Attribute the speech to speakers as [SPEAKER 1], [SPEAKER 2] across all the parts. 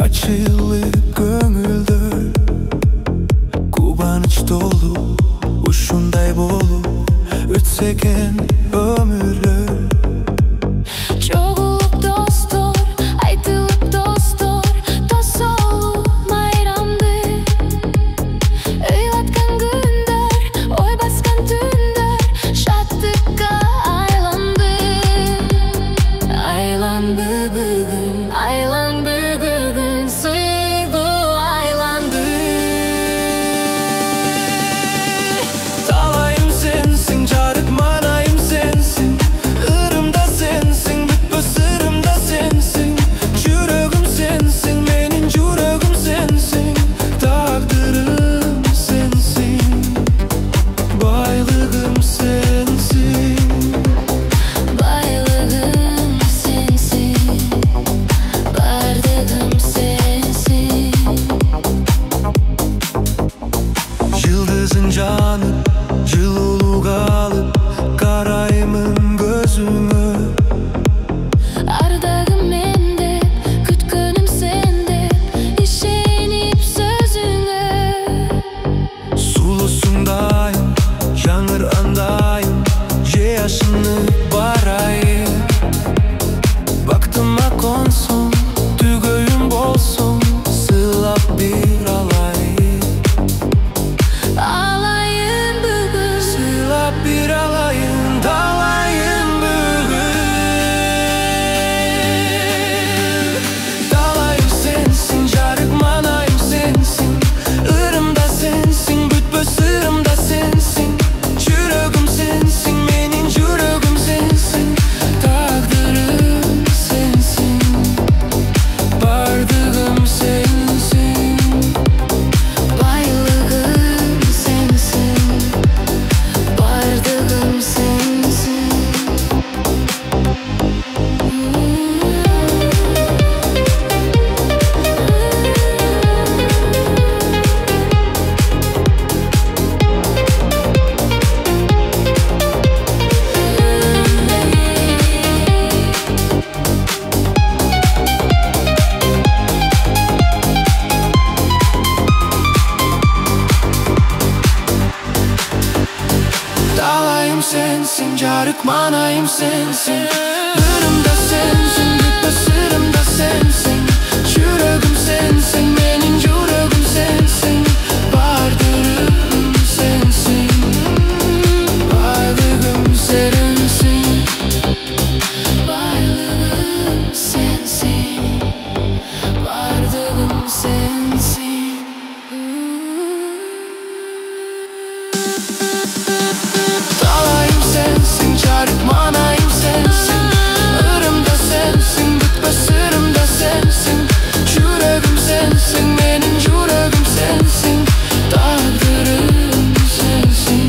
[SPEAKER 1] Açılıp göngülдөр Kubanıç dolu ушундай болуп өтсө экен өмүрлөр.
[SPEAKER 2] Чогулуп достор, айтылып достор, тосолуп майрамды. Ыйлаткан күндөр, ой баскан түндөр, шаттыкка айланды. Айланды бүгүн, айланды бүгүн, сыйдуу айланды.
[SPEAKER 1] Талайым сенсиң, жарык манайым сенсиң, ырымда сенсиң, бүтпөс сырымда сенсиң. Жүрөгүм сенсиң, менин жүрөгүм сенсиң, тагдырым сенсиң, байлыгым сенсиң.
[SPEAKER 2] Байлыгым сенсиң, бардыгым сенсиң.
[SPEAKER 1] Yıldızın canıp, жылуулук алып, караймын көзүңө.
[SPEAKER 2] Ардагым мен деп, күткөнүм сен деп, ишенип сөзүңө.
[SPEAKER 1] Сулусуңдайым, жаңыргандайым, же ашынып барайын. Бактыма консоң, түгөйүм болсоң, сыйлап бир алайын.
[SPEAKER 2] Алайын бүгүн,
[SPEAKER 1] Сыйлап бир алайын, талайын бүгүн. Талайым сенсиң, жарык манайым сенсиң, ырымда сенсиң, бүтпөс сырымда сенсиң. Жүрөгүм сенсиң, менин жүрөгүм сенсиң, тагдырым сенсиң, бардыгым сенсиң.
[SPEAKER 2] байлыгым сенсиң, бардыгым сенсиң.
[SPEAKER 1] Талайым сенсиң, жарык манайым сенсиң, ырымда сенсиң, бүтпөс сырымда сенсиң. Жүрөгүм сенсиң, менин жүрөгүм сенсиң, бардыгым сенсиң, байлыгым сенсиң.
[SPEAKER 2] Байлыгым сенсиң, бардыгым сенсиң.
[SPEAKER 1] Талайым сенсиң, жарык манайым сенсиң, ырымда сенсиң, бүтпөс сырымда сенсиң. Жүрөгүм сенсиң, менин жүрөгүм сенсиң, тагдырым сенсиң,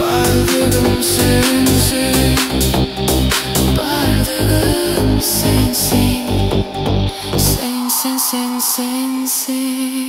[SPEAKER 1] байлыгым сенсиң.
[SPEAKER 2] Бардыгым сенсиң, сенсиң, сенсиң.